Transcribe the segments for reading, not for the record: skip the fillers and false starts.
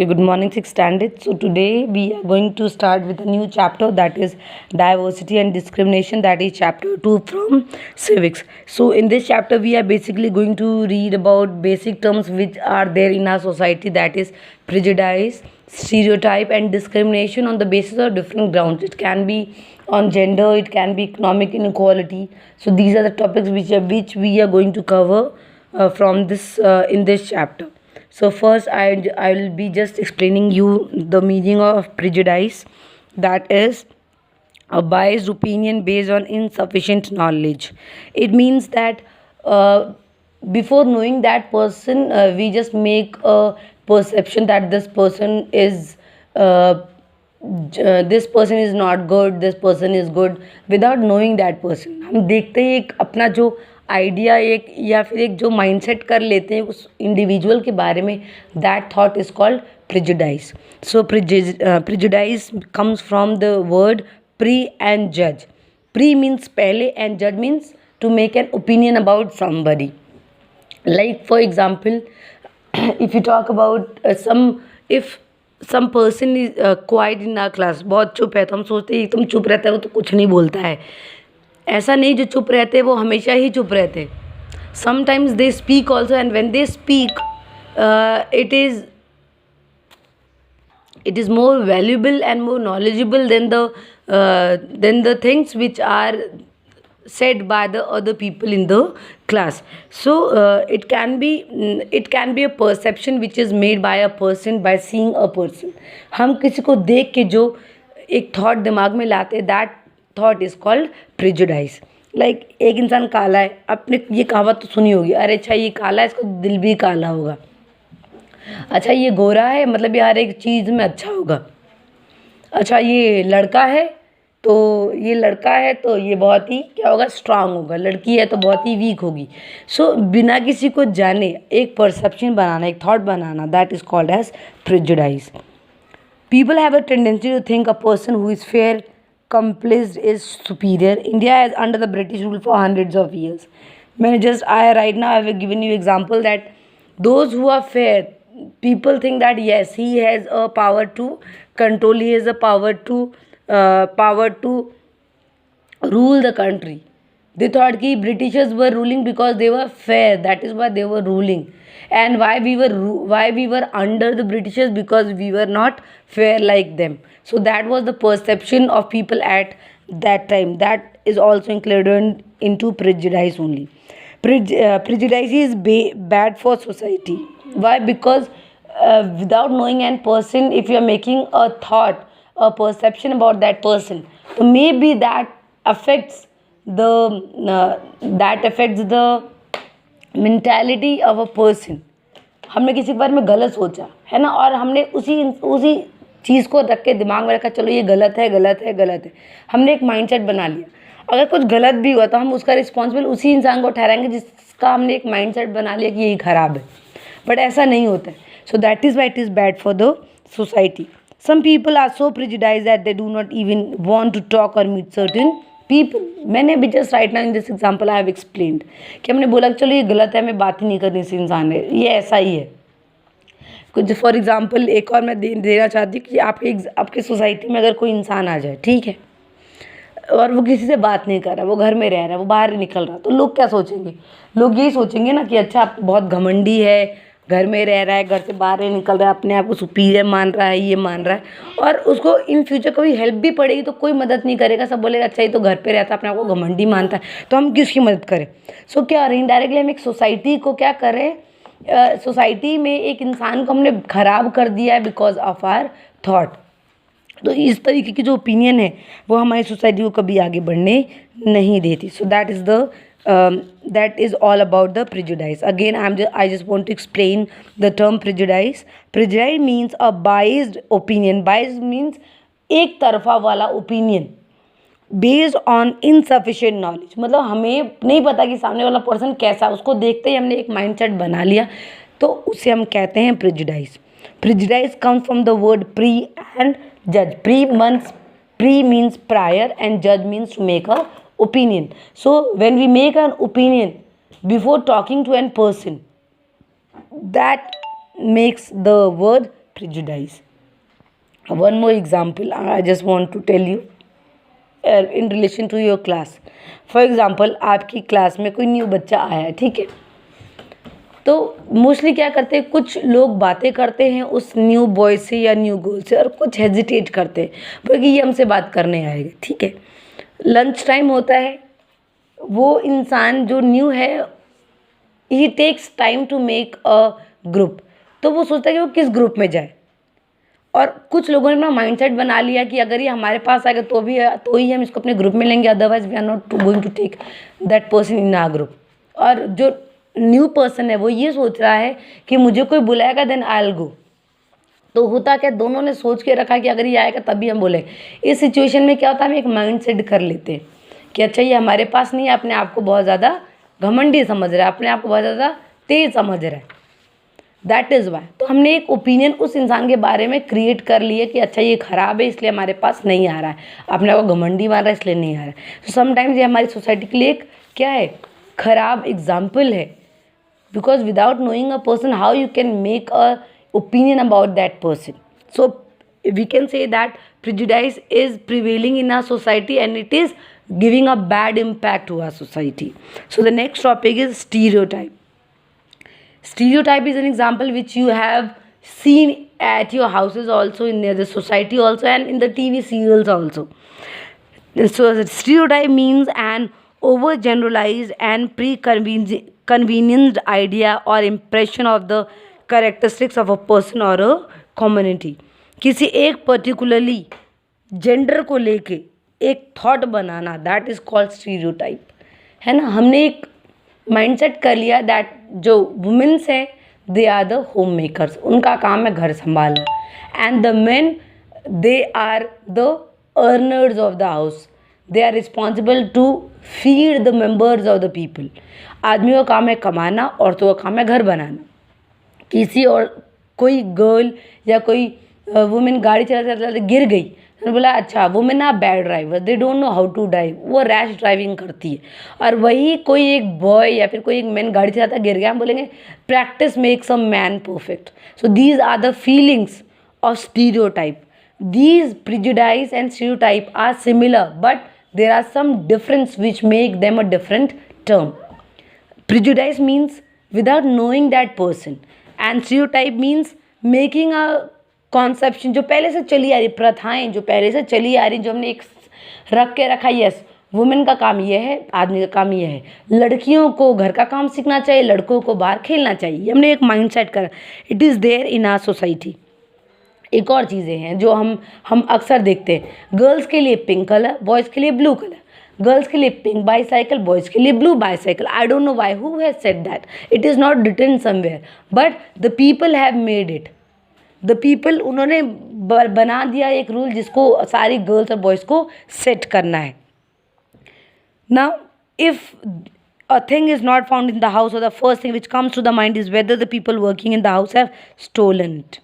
Okay, good morning, sixth standard. So today we are going to start with a new chapter, that is diversity and discrimination, that is chapter 2 from civics. So in this chapter we are basically going to read about basic terms which are there in our society, that is prejudice, stereotype and discrimination on the basis of different grounds. It can be on gender, it can be economic inequality. So these are the topics which we are going to cover from this in this chapter. So first, I will be just explaining you the meaning of prejudice. That is a biased opinion based on insufficient knowledge. It means that before knowing that person, we just make a perception that uh, this person is not good, this person is good, without knowing that person. हम देखते ही एक अपना जो idea एक या फिर एक जो माइंडसेट कर लेते हैं उस इंडिविजुअल के बारे में, that thought is called prejudice. So prejudice comes from the word pre and जज. प्री मीन्स पहले एंड जज means to make an opinion about somebody. Like for example, if you talk about if some person is quiet in our class, बहुत चुप है, तो हम सोचते हैं तुम चुप रहता है, वो तो कुछ नहीं बोलता है. ऐसा नहीं, जो चुप रहते हैं वो हमेशा ही चुप रहते. Sometimes they speak also, and when they speak it is more valuable and more knowledgeable than the things which are said by the other people in the class. So it can be a perception which is made by a person by seeing a person. हम किसी को देख के जो एक thought दिमाग में लाते हैं, that thought is called prejudice. Like एक इंसान काला है, आपने ये कहावत तो सुनी होगी, अरे अच्छा ये काला है, इसको दिल भी काला होगा. अच्छा ये गोरा है, मतलब ये हर एक चीज़ में अच्छा होगा. अच्छा ये लड़का है, तो ये बहुत ही क्या होगा, स्ट्रांग होगा. लड़की है तो बहुत ही वीक होगी. सो बिना किसी को जाने एक परसेप्शन बनाना, एक थॉट बनाना, that is called as prejudice. People have a tendency to think a person who is fair complex is superior. India is under the British rule for hundreds of years. Right now I have given you example that those who are fair, people think that yes, he has a power to control, he has a power to rule the country. They thought कि Britishers were ruling because they were fair, that is why they were ruling. And why we were under the Britishers, because we were not fair like them. So that was the perception of people at that time. That is also included into prejudice only. Prejudice is bad for society. Why? Because without knowing an person, if you are making a thought, a perception about that person, so maybe that affects the mentality of a person. हमने किसी के बारे में गलत सोचा है ना, और हमने उसी चीज़ को रख के दिमाग में रखा, चलो ये गलत है. हमने एक माइंडसेट बना लिया. अगर कुछ गलत भी हुआ तो हम उसका रिस्पॉन्सिबल उसी इंसान को ठहराएंगे जिसका हमने एक माइंडसेट बना लिया कि यही ख़राब है. बट ऐसा नहीं होता है. So that is why it is bad for the society. Some people are so prejudiced that they do not even want to talk और मीट सर्टेन पीपल. मैंने भी just right now in this example I have explained कि हमने बोला कि चलो ये गलत है, हमें बात ही नहीं करनी इस इंसान है, ये ऐसा ही है. कुछ फॉर एग्जाम्पल एक और मैं देना चाहती हूँ कि आपके सोसाइटी में अगर कोई इंसान आ जाए, ठीक है, और वो किसी से बात नहीं कर रहा, वो घर में रह रहा है, वो बाहर निकल रहा, तो लोग क्या सोचेंगे? लोग यही सोचेंगे ना कि अच्छा आप बहुत घमंडी है, घर में रह रहा है, घर से बाहर नहीं निकल रहा है, अपने आप को सुपीरियर मान रहा है, ये मान रहा है. और उसको इन फ्यूचर कोई हेल्प भी पड़ेगी तो कोई मदद नहीं करेगा. सब बोलेगा अच्छा ये तो घर पे रहता है, अपने आप को घमंडी मानता है, तो हम किसकी मदद करें? सो क्या इनडायरेक्टली हम एक सोसाइटी को क्या करें, सोसाइटी में एक इंसान को हमने ख़राब कर दिया है बिकॉज ऑफ आवर थॉट. तो इस तरीके की जो ओपिनियन है वो हमारी सोसाइटी को कभी आगे बढ़ने नहीं देती. सो that is all about the prejudice. Again, I just want to explain the term prejudice. Prejudice means a biased opinion. Biased means एक तरफा वाला opinion based on insufficient knowledge. मतलब हमें नहीं पता कि सामने वाला पर्सन कैसा, उसको देखते ही हमने एक माइंडसेट बना लिया, तो उसे हम कहते हैं prejudice. Prejudice comes from the word pre and judge. Pre means prior and judge means to make a opinion. So when we make an opinion before talking to a person, that makes the word prejudice. One more example I just want to tell you in relation to your class. For example, आपकी class में कोई new बच्चा आया है, ठीक है, तो mostly क्या करते हैं, कुछ लोग बातें करते हैं उस न्यू बॉय से या न्यू गर्ल से और कुछ हेजिटेट करते हैं क्योंकि ये हमसे बात करने आएगा, ठीक है। लंच टाइम होता है, वो इंसान जो न्यू है ही takes time to make a group, तो वो सोचता है कि वो किस ग्रुप में जाए। और कुछ लोगों ने अपना माइंडसेट बना लिया कि अगर ये हमारे पास आएगा तो ही हम इसको अपने ग्रुप में लेंगे, otherwise we are not going to take that person in our group. और जो न्यू पर्सन है वो ये सोच रहा है कि मुझे कोई बुलाएगा देन आई विल गो। तो होता क्या, दोनों ने सोच के रखा कि अगर ये आएगा तभी हम बोले। इस सिचुएशन में क्या होता है, हम एक माइंड सेट कर लेते हैं कि अच्छा ये हमारे पास नहीं है, अपने आप को बहुत ज़्यादा घमंडी समझ रहा है, अपने आप को बहुत ज़्यादा तेज समझ रहा है। दैट इज़ वाई, तो हमने एक ओपिनियन उस इंसान के बारे में क्रिएट कर लिए कि अच्छा ये ख़राब है इसलिए हमारे पास नहीं आ रहा है, अपने आप को घमंडी मार रहा है इसलिए नहीं आ रहा है। तो समटाइम्स ये हमारी सोसाइटी के लिए एक क्या है, ख़राब एग्जाम्पल है, because without knowing a person how you can make a opinion about that person. So we can say that prejudice is prevailing in our society and it is giving a bad impact to our society. So the next topic is stereotype. Stereotype is an example which you have seen at your houses also, in the society also, and in the TV serials also. So stereotype means an overgeneralized and preconvenienced idea or impression of the characteristics of a person or a community. किसी एक particularly gender को लेके एक thought बनाना, that is called stereotype, है ना। हमने एक माइंडसेट कर लिया दैट जो वुमेन्स हैं they are the homemakers, उनका काम है घर संभालना, and the men they are the earners of the house, they are responsible to feed the members of the people. आदमी का काम है कमाना, औरतों का काम है घर बनाना। किसी और कोई गर्ल या कोई वुमेन गाड़ी चलाते चलाते गिर गई, तो बोला अच्छा women are bad driver, they don't know how to drive, वो रैश ड्राइविंग करती है। और वही कोई एक बॉय या फिर कोई एक मैन गाड़ी चलाता गिर गया, हम बोलेंगे practice makes a man perfect. So these are the feelings of stereotype. These prejudice and stereotype are similar, but there are some difference which make them a different term. Prejudice means without knowing that person, and stereotype means making a conception जो पहले से चली आ रही, प्रथाएं जो पहले से चली आ रही, जो हमने एक रख के रखा, यस वुमेन का काम ये है, आदमी का काम ये है, लड़कियों को घर का काम सीखना चाहिए, लड़कों को बाहर खेलना चाहिए। हमने एक माइंड सेट करा, it is there in our society. एक और चीज़ें हैं जो हम अक्सर देखते हैं, गर्ल्स के लिए पिंक कलर, बॉयज़ के लिए ब्लू कलर, गर्ल्स के लिए पिंक बाईसाइकिल, बॉयज़ के लिए blue bicycle. I don't know why, who has said that, it is not written somewhere, but the people have made it. The people, उन्होंने बना दिया एक रूल जिसको सारी गर्ल्स और बॉयज़ को सेट करना है। Now if a thing is not found in the house, or the first thing which comes to the mind is whether the people working in the house have stolen it.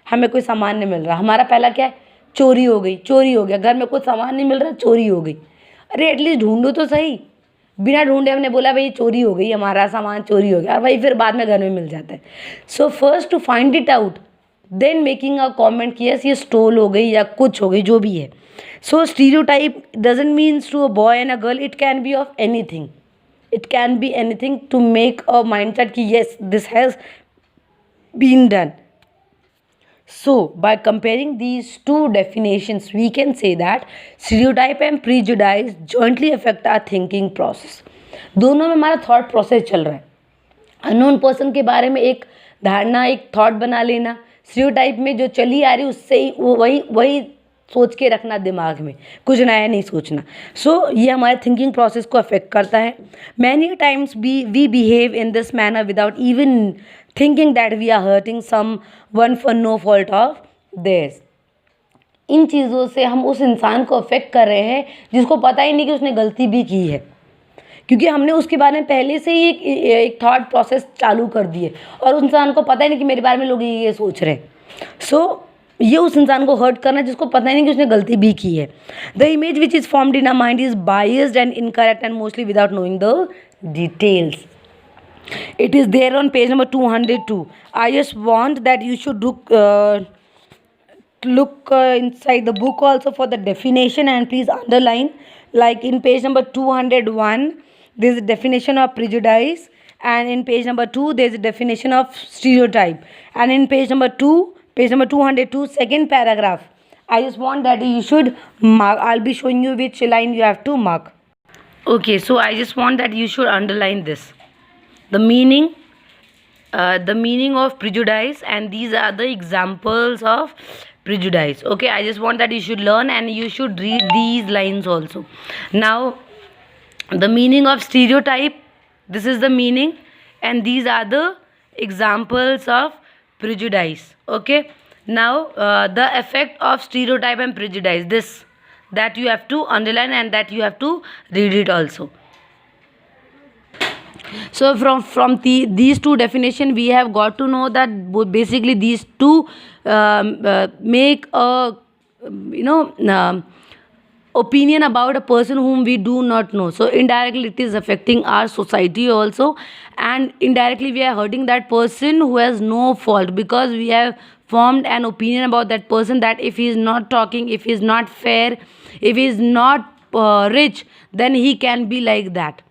हमें कोई सामान नहीं मिल रहा, हमारा पहला क्या है, चोरी हो गई, चोरी हो गया, घर में कोई सामान नहीं मिल रहा, चोरी हो गई। अरे एटलीस्ट ढूंढो तो सही, बिना ढूंढे हमने बोला भाई चोरी हो गई, हमारा सामान चोरी हो गया, और भाई फिर बाद में घर में मिल जाता है। So first to find it out, then making a comment कि यस ये स्टोल हो गई या कुछ हो गई, जो भी है। So stereotype doesn't means to a boy and a girl, it can be of anything, it can be anything to make a mindset ki yes this has been done. So by comparing these two definitions we can say that stereotype and prejudice jointly affect our thinking process. दोनों में हमारा thought process चल रहा है। Unknown person के बारे में एक धारणा, एक थॉट बना लेना, स्टीरियोटाइप में जो चली आ रही उससे ही वही सोच के रखना दिमाग में, कुछ नया नहीं सोचना। सो ये हमारे थिंकिंग प्रोसेस को अफेक्ट करता है। Many times we behave in this manner without even thinking that we are hurting someone for no fault of theirs. इन चीज़ों से हम उस इंसान को अफेक्ट कर रहे हैं जिसको पता ही नहीं कि उसने गलती भी की है, क्योंकि हमने उसके बारे में पहले से ही एक थॉट प्रोसेस चालू कर दिए और उस इंसान को पता ही नहीं कि मेरे बारे में लोग ये सोच रहे हैं। सो ये उस इंसान को हर्ट करना जिसको पता ही नहीं कि उसने गलती भी की है। The image which is formed in a mind is biased and incorrect and mostly without knowing the details. It is there on page number 202. I just want that you should look inside the book also for the definition and please underline. Like in page number 201, there is a definition of prejudice, and in page number 2 there is a definition of stereotype, and in page number 202, second paragraph, I just want that you should mark. I'll be showing you which line you have to mark. Okay, so I just want that you should underline this. The meaning of prejudice, and these are the examples of prejudice. Okay, I just want that you should learn and you should read these lines also. Now, the meaning of stereotype, this is the meaning, and these are the examples of prejudice. Okay, now the effect of stereotype and prejudice, this that you have to underline and that you have to read it also. So from these two definition, we have got to know that basically these two make a opinion about a person whom we do not know. So indirectly it is affecting our society also, and indirectly we are hurting that person who has no fault, because we have formed an opinion about that person, that if he is not talking, if he is not fair, if he is not rich, then he can be like that.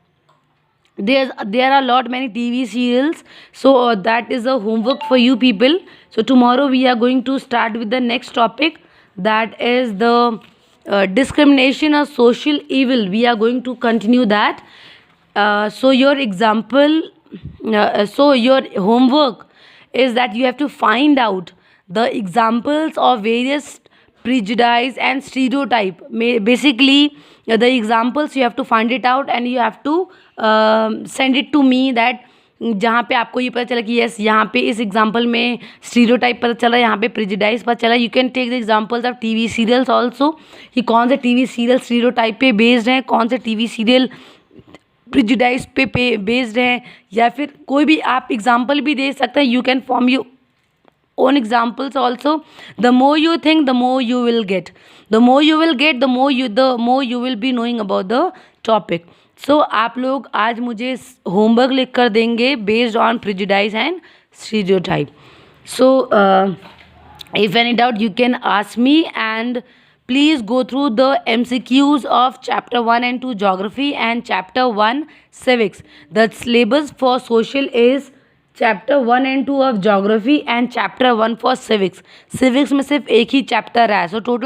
There are a lot many TV serials, so that is a homework for you people. So tomorrow we are going to start with the next topic, that is the discrimination or social evil. We are going to continue that. So your homework is that you have to find out the examples of various prejudice and stereotype. Basically the examples you have to find it out and you have to send it to me, that जहाँ पे आपको ये पता चला कि yes यहाँ पे इस एग्जाम्पल में स्टीरियोटाइप पता चला, यहाँ पे प्रेजुडाइज पता चला. You can take the examples of TV serials also, कि कौन से टीवी सीरियल स्टीरियोटाइप पे बेस्ड हैं, कौन से टीवी सीरियल प्रेजुडाइज पे बेस्ड हैं, या फिर कोई भी आप एग्जाम्पल भी दे सकते हैं. You can form you own examples also. The more you think, the more you will get. The more you will get, the more you will be knowing about the topic. So आप लोग आज मुझे homework लिख कर देंगे based on prejudice and stereotype. So if any doubt you can ask me, and please go through the MCQs of chapter 1 and 2 geography and chapter 1 civics. The syllabus for social is chapter 1 and 2 of geography and chapter 1 for civics. Civics में सिर्फ एक ही chapter है, so total